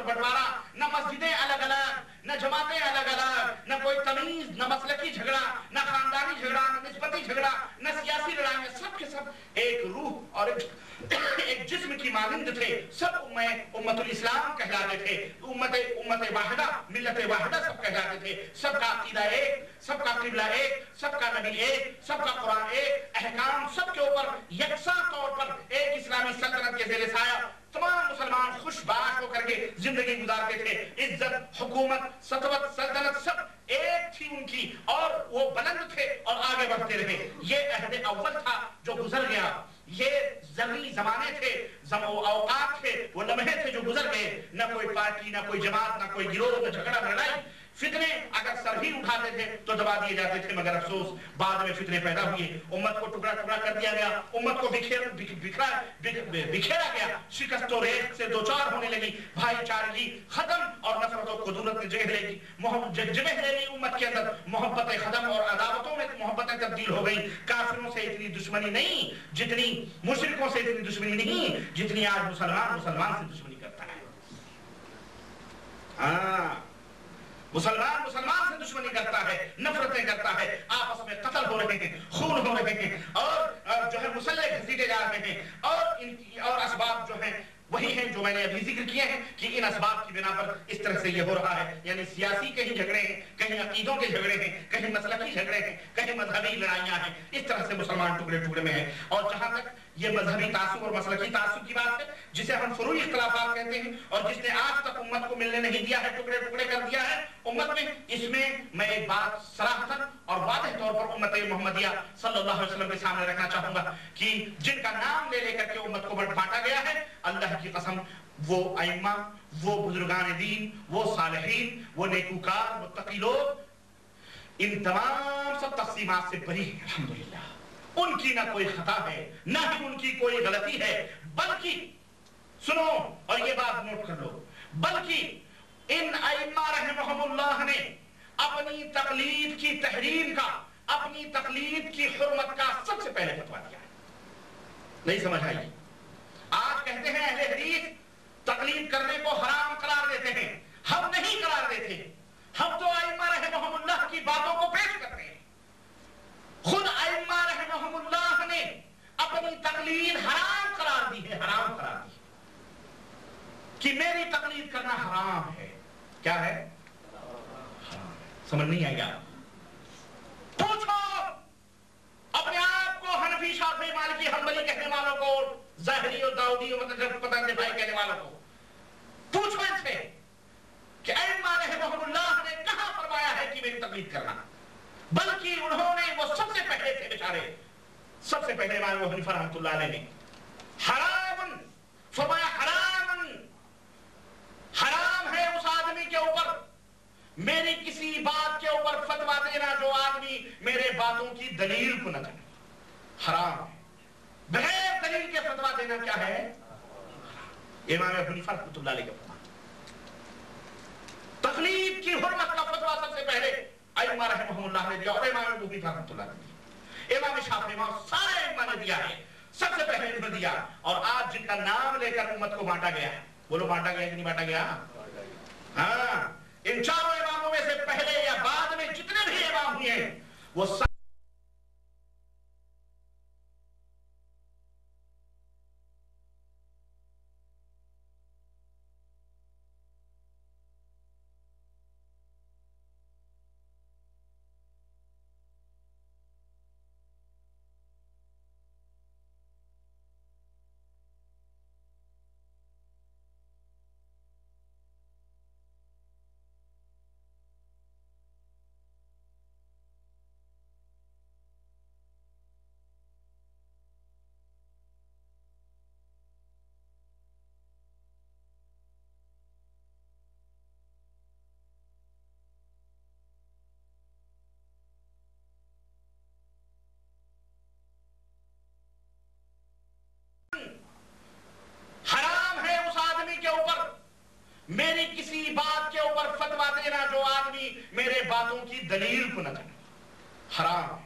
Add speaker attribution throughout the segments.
Speaker 1: बंटवारा, न मस्जिदें अलग अलग, न जमातें अलग अलग, न कोई तमीज, न मसलकी झगड़ा, न खानदानी झगड़ा, न निस्बती झगड़ा, न सियासी लड़ाइयां, सब के सब एक रूह और एक जिस्म की मानंद थे। सब उम्मतुल इस्लाम कहलाते थे, उम्मत वाहिदा, मिल्लत वाहिदा सब कहलाते थे। सबका अकीदा एक, सबका किबला एक, सबका नबी एक, सबका कुरान एक, अहकाम सबके ऊपर यकसा तौर पर एक इस्लामी सल्तनत के ज़ेरे साया तमाम मुसलमान खुशबाश होकर के जिंदगी गुजारते थे। इज्जत, हुकूमत, सतवत, सल्तनत सब एक थी उनकी और वो बुलंद थे और आगे बढ़ते रहे। ये अहद अव्वल था जो गुजर गया। ये ज़रूरी ज़माने थे, औकात थे, वो लम्हे थे जो गुजर गए। न कोई पार्टी, न कोई जमात, न कोई गिरोह, न झगड़ा, न लड़ाई। फितने अगर सर ही उठाते थे तो दबा दिए जाते थे, मगर अफसोस बाद में फितने पैदा हुए, उम्मत को टुकड़ा टुकड़ा कर दिया गया, उम्मत को बिखेरा गया, शिकस्त और रेत से दो चार होने लगी, भाईचारगी खत्म और नफरत और खुदूरत ने जगह ले ली उम्मत के अंदर। मोहब्बतें खत्म और अदावतों में मोहब्बतें तब्दील हो गई। काफिरों से इतनी दुश्मनी नहीं, जितनी मुशरिकों से इतनी दुश्मनी नहीं जितनी आज मुसलमान से दुश्मनी करता है। हाँ, मुसलमान से दुश्मनी करता है, नफरतें करता है, आपस में कत्ल हो रहे हैं, खून हो रहे हैं और जो है मुसल्ले घसीटे जा रहे हैं और असबाब जो हैं वही हैं जो मैंने अभी जिक्र किए हैं कि इन असबाब की बिना पर इस तरह से ये हो रहा है। यानी सियासी कहीं झगड़े हैं, कहीं अकीदों के झगड़े हैं, कहीं मसलकी झगड़े हैं, कहीं मजहबी लड़ाइयां हैं। इस तरह से मुसलमान टुकड़े टुकड़े में हैं। और जहां तक ये मजहबी तासुब और मसलकी तासुब की बात है, जिसे हम फुरूई इख्तिलाफात कहते हैं और जिसने आज तक उम्मत को मिलने नहीं दिया है, टुकड़े टुकड़े कर दिया है उम्मत में, इसमें मैं एक बात सराहतन और वाज़ेह तौर पर उम्मत मोहम्मदिया सल्लल्लाहु अलैहि वसल्लम के सामने रखना चाहूंगा कि जिनका नाम ले लेकर के उम्मत को बांटा गया है, अल्लाह की कसम वो अइम्मा, वो बुजुर्गान दीन, वो सालिहीन, वो नेकूकार, मुत्तकी लोग, इन तमाम सब तक़सीमात से बरी हैं अल्हम्दुलिल्लाह। उनकी ना कोई खता है, ना ही उनकी कोई गलती है, बल्कि सुनो और ये बात नोट कर लो, बल्कि इन अइम्मा रहमहुमुल्लाह ने अपनी तकलीद की तहरीम का, अपनी तकलीद की हुर्मत का सबसे पहले फतवा दिया है। नहीं समझ आई? आज कहते हैं अहले हदीस तकलीद करने को हराम करार देते हैं, हम नहीं करार देते, हम तो अइम्मा रहमहुमुल्लाह की बातों को पेश करते हैं। खुद अइम्मा रहमहुमुल्लाह ने अपनी तकलीद हराम करार दी है, हराम करार दी कि मेरी तकलीद करना हराम है। क्या है? समझ नहीं आएगा? पूछो अपने आप को, हनफी, शाफी, मालिकी, हंबली कहने वालों को, ज़ाहिरी और दाऊदी और मतलब पता नहीं भाई कहने वालों को, पूछो इनसे कि अइम्मा रहमहुमुल्लाह ने कहां फरमाया है कि मेरी तकलीद करना। बल्कि उन्होंने, वो सबसे पहले थे बेचारे, सबसे पहले इमाम अबू हनीफा रहमतुल्लाह अलैह ने हराम फरमाया, हराम है उस आदमी के ऊपर मेरी किसी बात के ऊपर फतवा देना जो आदमी मेरे बातों की दलील को न जाने। हराम है, बगैर दलील के फतवा देना क्या है? इमाम अबू हनीफा रहमतुल्लाह अलैह का तकलीद की हुर्मत का फतवा सबसे पहले अइम्मा रहमहुमुल्लाह ने दिया और इमाम अबू हनीफा रहमतुल्लाह ने दिया, इमाम शाफी, इमाम सारे इमाम ने दिया है, सबसे पहले इन्होंने दिया। और आज जिनका नाम लेकर उम्मत को बांटा गया है, बोलो बांटा गया कि नहीं बांटा गया? हाँ, इन चारों इमामों में से पहले या बाद में जितने भी इमाम हुए हैं वो मेरी किसी बात के ऊपर फतवा देना जो आदमी मेरे बातों की दलील को न जाने। हराम है,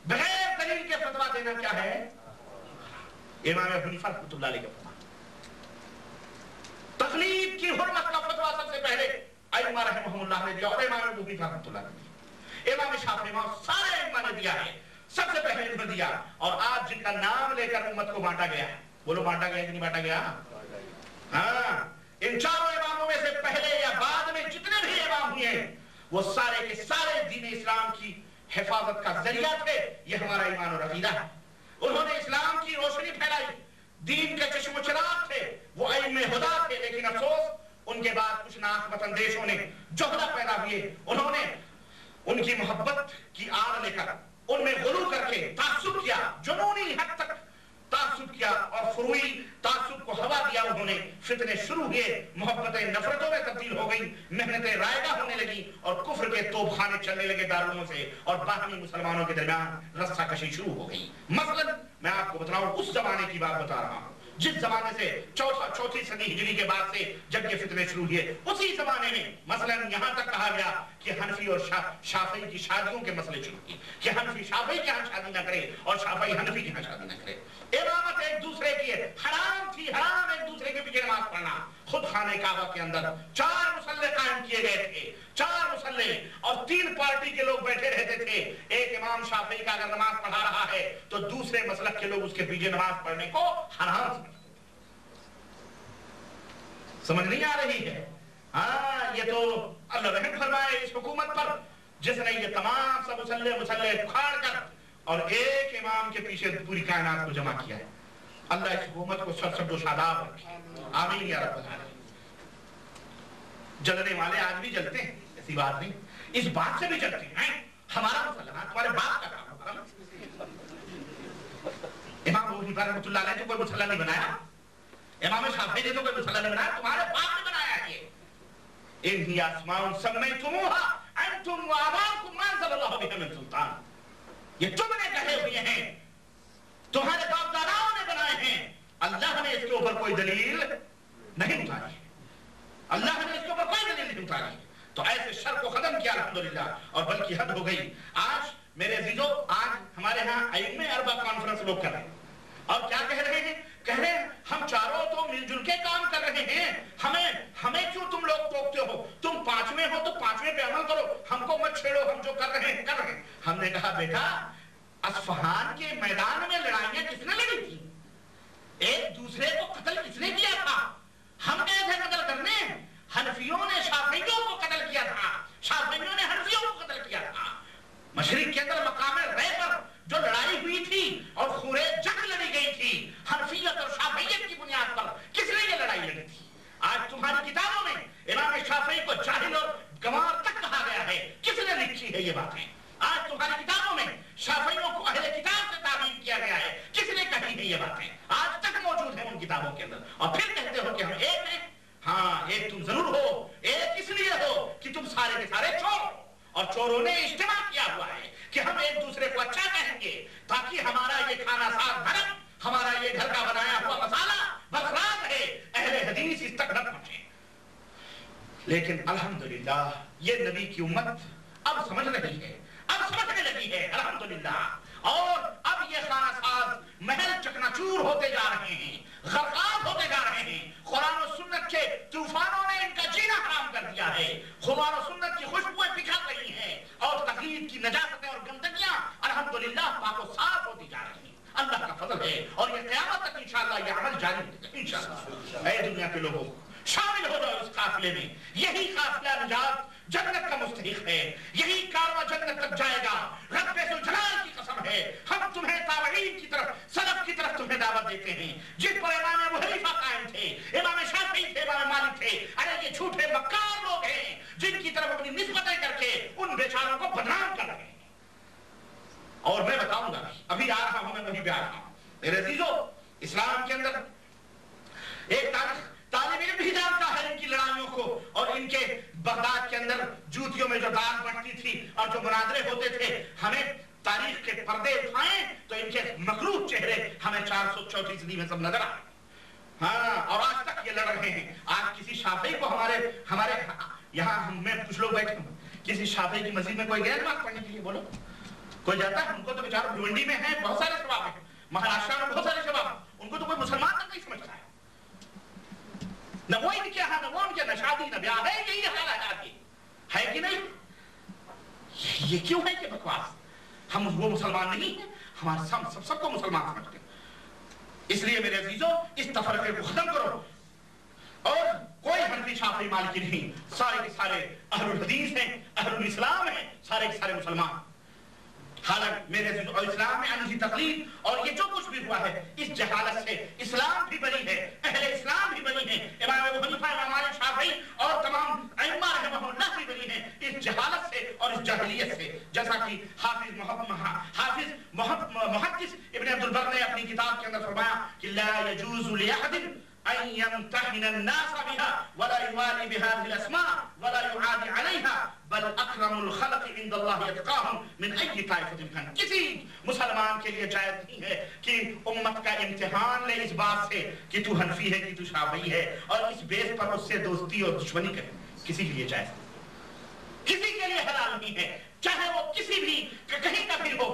Speaker 1: बगैर दलील के फतवा देना क्या है? इमाम अबू हनीफा रहमतुल्लाह अलैह का फतवा। तकलीद की हुर्मत का अइम्मा रहमहुल्लाह ने दिया और इमाम अबू हनीफा रहमतुल्लाह ने दिया, इमाम शाफी इमाम सारे अइम्मा ने दिया है, सबसे पहले इन्होंने दिया। और आज जिनका नाम लेकर उम्मत को बांटा गया है, बोलो बांटा गया कि नहीं बांटा गया? हाँ, इन चारों इमामों में से पहले या बाद में जितने भी इमाम हुए वो सारे के सारे दीन इस्लाम की हिफाजत का जरिया थे। ये हमारा ईमान और अकीदा है। उन्होंने इस्लाम की रोशनी फैलाई, दीन के चश्मो चिराग थे, वो अइम्मे हुदा थे। लेकिन अफसोस उनके बाद कुछ नाअहमत अंदेशों ने जोहरा पैदा हुए, उन्होंने उनकी मोहब्बत की आड़ लेकर उनमें गुलू करके तासुब किया, जुनूनी हद तक तासुब किया और फुरूई तासुब को हवा दिया उन्होंने। फितने शुरू हुए, मोहब्बतें नफरतों में तब्दील हो गई, मेहनतें रायगा होने लगी और कुफ्र के तोपखाने चलने लगे दारुओं से और बाहमी मुसलमानों के दरमियान रस्साकशी शुरू हो गई। मसलन मैं आपको बता रहा हूं, उस जमाने की बात बता रहा हूं जिस जमाने से चौथी सदी हिजरी के बाद से जब ये फितने शुरू हुए, उसी जमाने में मसलन यहां तक कहा गया कि हनफी और शाफई की शादियों के मसले शुरू किए कि हनफी शाफई के यहाँ शादी ना करे और शाफई हनफी के यहाँ शादी ना करे। इमामत एक दूसरे की हराम थी, हराम एक दूसरे के पीछे नमाज पढ़ना। खुद खाने काबा के अंदर 4 मुसल्ले कायम किए गए थे, 4 मुसल्ले, और 3 पार्टी के लोग बैठे रहते थे। एक इमाम शाफी का अगर नमाज पढ़ा रहा है तो दूसरे मसलक के लोग उसके पीछे नमाज पढ़ने को हराम समझते। समझ नहीं आ रही है? हाँ, ये तो अल्लाह रहम फरमाए इस हुकूमत पर जिसने ये तमाम सब मुसल्ले उखाड़ कर और एक इमाम के पीछे पूरी कायनात को जमा किया है। अल्लाह इस हुकूमत को सरसब्दो शादाब रखे, आमीन या रब्बल आलमीन। जलने वाले आज भी जलते हैं, ऐसी बात नहीं, इस बात से भी जलते हैं। हमारा मुसल्ला तुम्हारे बाप का काम है। इमाम अबू हनीफा रहमतुल्लाह अलैह ने कोई मुसल्ला नहीं बनाया, इमाम शाफी ने तो कोई मुसल्ला नहीं बनाया, तुम्हारे बाप ने बनाया है। ये इन्ही आसमाउन सम्मैतुमूहा अंतुम व आबाउकुम मा अंज़लल्लाहु बिहा मिन सुल्तान। ये तुमने कहे हुए हैं, तुम्हारे बाप दादाओं ने बनाए हैं, अल्लाह ने इसके ऊपर कोई दलील नहीं उतारी, अल्लाह ने इसके ऊपर कोई दलील नहीं उतारी। तो ऐसे शर को खत्म किया अल्हम्दुलिल्लाह, और बल्कि हद हो गई। आज मेरे अजीजों, आज हमारे यहाँ अइम्मे अरबा कॉन्फ्रेंस लोग कर रहे हैं और क्या कह रहे हैं? कह रहे हैं हम चारों तो मिलजुल के काम कर रहे हैं, हमें क्यों तुम लोग टोकते हो? तुम 5वें हो तो 5वें पे अमल करो, हमको मत छेड़ो, हम जो कर रहे हैं कर रहे हैं। हमने कहा बेटा, अस्फहान के मैदान में लड़ाइयां किसने लड़ी थी? एक दूसरे को कत्ल किसने किया था? हम गए थे कत्ल करने, हनफियों ने शाफियों को कत्ल किया था, शाफियों ने हनफियों को कत्ल किया था। मशरिक के अंदर मकामे रे पर जो लड़ाई हुई थी और खूरे जंग लड़ी गई थी हनफियत और शाफियत की बुनियाद पर, किसने ये लड़ाई लड़ी थी? आज तुम्हारी किताबों में इमाम शाफी को जाहिल और गंवार तक कहा गया है, किसने लिखी है ये बातें? आज तुम्हारी किताबों में शाफियों को अहले किताब से ताबीर किया गया है, किसने कही है ये बातें? आज तक मौजूद है उन किताबों के अंदर, और फिर कहते हो कि हम एक हैं। हाँ, एक तुम जरूर हो, एक इसलिए हो कि तुम सारे के सारे चोर हो, और चोरों ने इज्तिमा किया हुआ है कि हम एक दूसरे को अच्छा कहेंगे ताकि हमारा ये खाना साग धर्म, हमारा ये घर का बनाया हुआ मसाला बरकरार रहे, अहले हदीस इस तक न पहुंचे। लेकिन अल्हम्दुलिल्लाह ये नबी की उम्मत अब समझ रही है, अब समझने लगी है अल्हम्दुलिल्लाह, और अब ये खाना साज महल चकनाचूर होते जा रहे हैं, गरकाब होते जा रहे हैं। कुरान और सुन्नत के तूफानों ने इनका जीना हराम कर दिया है, कुरान और सुन्नत की खुशबुएं बिखर रही हैं और तकलीफ की नजाकतें और गंदगियां अल्हम्दुलिल्लाह पाको साफ होती जा रही हैं। अल्लाह का फजल है, और ये क़यामत तक इंशाअल्लाह ये अमल जारी रहेगा इंशाअल्लाह। ऐ दुनिया के लोगों, शामिल हो जाओ इस काफिले में, यही काफिला निजात जन्नत का मुस्तहिक है, यही कारवां जन्नत तक जाएगा। रब्बे ज़ुल जलाल की कसम है, हम तुम्हें ताबईन की तरफ, सलफ की तरफ तुम्हें दावत देते हैं, जिन पर इमाम अबू हनीफा कायम थे, इमाम शाफी थे, इमाम मालिक थे। अरे ये झूठे मक्कार लोग हैं जिनकी तरफ अपनी निस्बतें करके उन बेचारों को बदनाम कर रहे हैं। और मैं बताऊंगा, अभी आ रहा हूं, मैं वहीं पे आ रहा हूं मेरे अजीजों, इस्लाम के अंदर एक तालिब इल्म भी जानता है इनकी लड़ाइयों को, और इनके बगदाद के अंदर जूतियों में जो दाल बढ़ती थी और जो मुनाजरे होते थे, हमें तारीख के पर्दे उठाएं तो इनके मकरूह चेहरे हमें 434 सदी में सब नजर आए। हाँ, और आज तक ये लड़ रहे हैं। आज किसी शाफी को हमारे यहाँ हमें कुछ लोग बैठे, किसी शाफी की मस्जिद में कोई गया नमाज पढ़ने के लिए? बोलो, कोई जाता है? उनको तो बेचारा भिवंडी में है, बहुत सारे शबाब है, महाराष्ट्र में बहुत सारे शबाब, उनको तो कोई मुसलमान तक नहीं समझता है। न वो इनके यहाँ, न वो उनके, न शादी न ब्याह है, यही हाल है आज की। है कि नहीं? ये क्यों है कि बकवास? हम वो मुसलमान नहीं है, हमारे सबको मुसलमान समझते हैं। इसलिए मेरे अजीजों, इस तफरके को खत्म करो। और कोई हनफी शाफी मालिकी नहीं, सारे के सारे अहलुल हदीस हैं, अहलुल इस्लाम हैं, सारे के सारे मुसलमान। हालांकि मेरे अजीजों, और इस्लाम में अनही तकलीद और ये जो कुछ भी हुआ है, इस जहालत से इस्लाम भी बनी है, अहले इस्लाम भी बनी है, इमाम अबू हनीफा, इमाम मालिक, शाफी और तमाम अइम्मा रहमहुल्लाह भी बनी है इस जहालत से और इस जाहिलियत से। जैसा कि हाफिज मुहद्दिस इब्न अब्दुल बर ने अपनी किताब के अंदर फरमाया कि ला यजूज़ु लिअहदिन अन यम्तहिन अन्नास बिहा वला युवाली बिहादिहिल अस्मा वला युआदी अलैहा बल अकरमुल खल्क़ इंदल्लाहि अत्क़ाहुम मिन अय्यि ताइफ़तिन कान। किसी मुसलमान के लिए जायज़ नहीं है कि उम्मत का इम्तिहान ले इस बात से कि तू हनफी है कि तू शाफी है और इस बेस पर उससे दोस्ती और दुश्मनी करे। किसी के लिए जायज़ नहीं, किसी के लिए हलाल नहीं है, चाहे वो किसी भी कहीं का भी हो।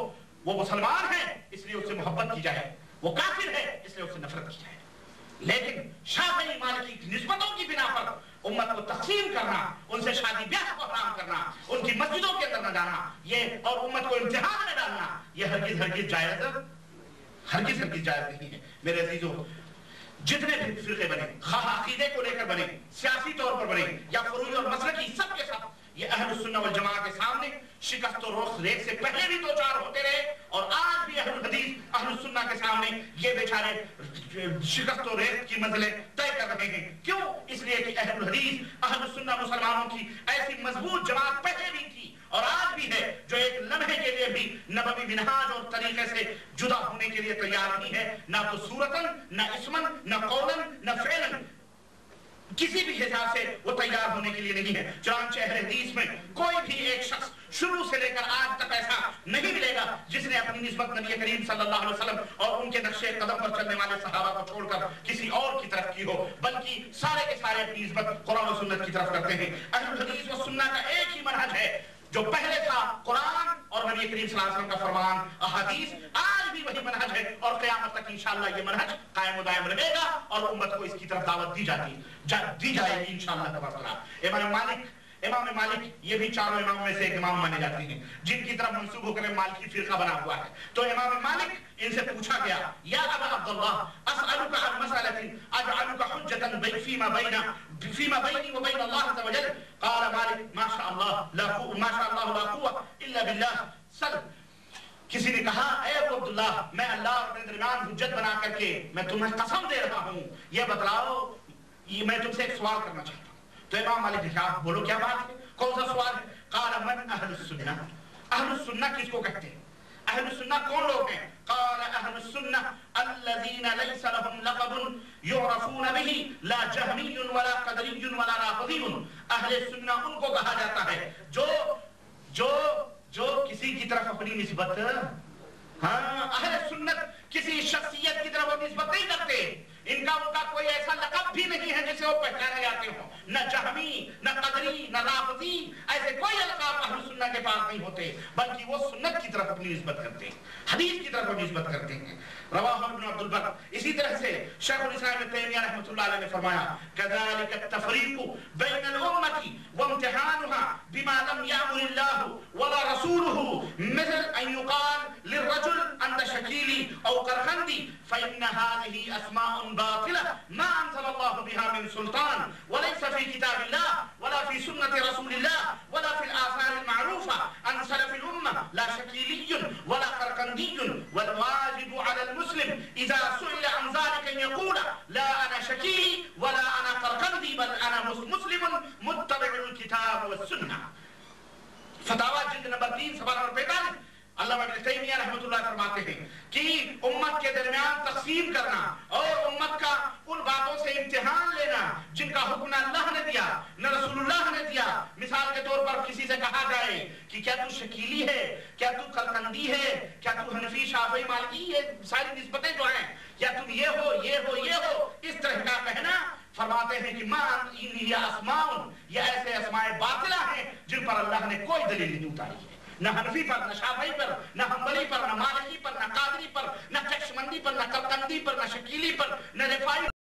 Speaker 1: वो मुसलमान है इसलिए उससे मोहब्बत की जाए, वो काफिर है इसलिए उससे नफरत की जाए। लेकिन शाफी मालिकी की निस्बतों की बिना पर उम्मत को तकसीम करना, उनसे शादी ब्याह को हराम करना, उनकी मस्जिदों के अंदर न जाना, ये और उम्मत को इम्तिहान में डालना, ये हरगिज जायज नहीं है। मेरे अजीजों, जितने भी फिरके बने, अकीदे को लेकर बने, सियासी तौर पर बने या फरूई और मसलकी, सबके सब ये अहलुस सुन्नह वल जमाअह के सामने शिकस्त और रेत से पहले भी दो चार होते रहे और आज भी अहलुल हदीस अहलुस सुन्नह के सामने ये बेचारे शिकस्त और रेत की मंजिलें तय कर रहे हैं। क्यों? इसलिए कि अहलुल हदीस अहलुस सुन्नह मुसलमानों की ऐसी मजबूत जमात पहले भी थी और आज भी है, जो एक लम्हे के लिए भी नबवी मिनहाज और तरीके से जुदा होने के लिए तैयार नहीं है, ना तो सूरतन, ना इस्मन, ना कौलन, ना फ़िलन, किसी भी हिसाब से वो तैयार होने के लिए नहीं है। चुनांचे अहले हदीस में कोई भी एक शख्स शुरू से लेकर आज तक ऐसा नहीं मिलेगा जिसने अपनी निस्बत नबी करीम सल्लल्लाहु अलैहि वसल्लम और उनके नक्शे कदम पर चलने वाले सहाबा को छोड़कर किसी और की तरफ की हो, बल्कि सारे के सारे अपनी निस्बत कुरान और सुन्नत की तरफ करते हैं। अहलुल हदीस व सुन्नह का एक ही मनहज है, जो पहले था कुरान और नबी करीम सल्लल्लाहु अलैहि वसल्लम का फरमान, अहादीस, आज भी वही मनहज है और क़यामत तक इंशाअल्लाह ये मनहज कायम दायम रहेगा और उम्मत को इसकी तरफ दावत दी जाएगी इंशाअल्लाह तबारक। इमाम मालिक ये भी चारों इमाम में से एक इमाम माने जाते हैं जिनकी तरफ मंसूब होकर मालिकी फिरका बना हुआ है। तो इमाम मालिक, इनसे पूछा गया, या अबा अब्दुल्लाह अस्अलुका अन मसअलतिन अजअलुका हुज्जतन फीमा बैनी व बैन अल्लाह अज़्ज़ व जल। क़ाल मालिक माशाअल्लाह ला कुव्वा इल्ला बिल्लाह। सल किसी ने कहा, ए अबू अब्दुल्लाह, मैं अल्लाह और अपने दरमियान हुज्जत बना करके मैं तुम्हें कसम दे रहा हूँ, ये बतलाओ, ये मैं तुमसे एक सवाल करना चाहता हूँ। तो इमाम मालिक ने कहा, बोलो क्या बात है, कौन सा सवाल है? क़ाल मन अहलुस सुन्नह। अहलुस सुन्नह किसको कहते हैं? अहलुस सुन्नह कौन लोग हैं? क़ाल अहलुस सुन्नह अल्लज़ीना लैसा लहुम लक़बुन युअरफ़ून बिही ला जहमियुन वला क़दरियुन वला राफ़िज़ियुन। अहले सुन्नह उनको कहा जाता है जो किसी की तरफ अपनी निस्बत, हाँ, अहले सुन्नत किसी शख्सियत की तरफ निस्बत नहीं करते। इनका उनका कोई ऐसा लक़ब भी नहीं है जिसे वो पहचाने जाते हो, न जहमी, न क़दरी, न राफ़िज़ी, ऐसे कोई अलक़ाब अहले सुन्नह के पास नहीं होते, बल्कि वो सुन्नत की तरफ अपनी निस्बत करते हैं, हदीस की तरफ निस्बत करते हैं। रवाह इब्न अब्दुल बर। इसी तरह से शेखुल इस्लाम इब्न तैमिया रहमतुल्लाह अलैह ने फरमाया, कज़ालिक अत-तफ़रीक़ु बैनल उम्मती व इम्तिहानुहा बिमा लम यअमुरिल्लाहु वला रसूलुहु मिस्ल अन युक़ाल लिर्रजुल अंत शकीली औ करखंदी फ़इन्न हाज़िही अस्माउन बातिला मा अंज़लल्लाहु बिहा मिन सुल्तान व लैसा फ़ी किताबिल्लाह वला फ़ी सुन्नति रसूलिल्लाह वला फ़िल आसारिल मअरूफ़ा अन सलफ़िल उम्मह ला शकीलियुन वला करखंदियुन वल वाजिबु अलल मुस्लिम इज़ा सुइला अन ज़ालिका यक़ूल ला अना शकीली वला अना करखंदी बल अना मुस्लिमुन मुत्तबिउल किताब व सुन्नह। फतावा जिल्द नंबर 3 सवाल नंबर 45। अल्लामा इब्न तैमिया रहमतुल्लाह फरमाते हैं कि उम्मत के दरमियान तक़सीम करना और उम्मत का उन बातों से इम्तिहान लेना जिनका हुक्म अल्लाह ने दिया, न रसूलुल्लाह ने दिया। मिसाल के तौर पर किसी से कहा जाए कि क्या तू शकीली है, क्या तू कलकंदी है, क्या तू हनफी, शाफी, मालिकी, ये सारी निस्बतें जो हैं, या तुम ये हो, इस तरह का कहना, फरमाते हैं कि मान इन अस्माउन, ये ऐसे अस्माए बातिला हैं जिन पर अल्लाह ने कोई दलील नहीं उतारी है, न हनफी पर, न शाफी पर, न हम्बली पर, न मालिकी पर, न कादरी पर, न चश्मंदी पर, न कलकंदी पर, न शकीली पर, न रिफाई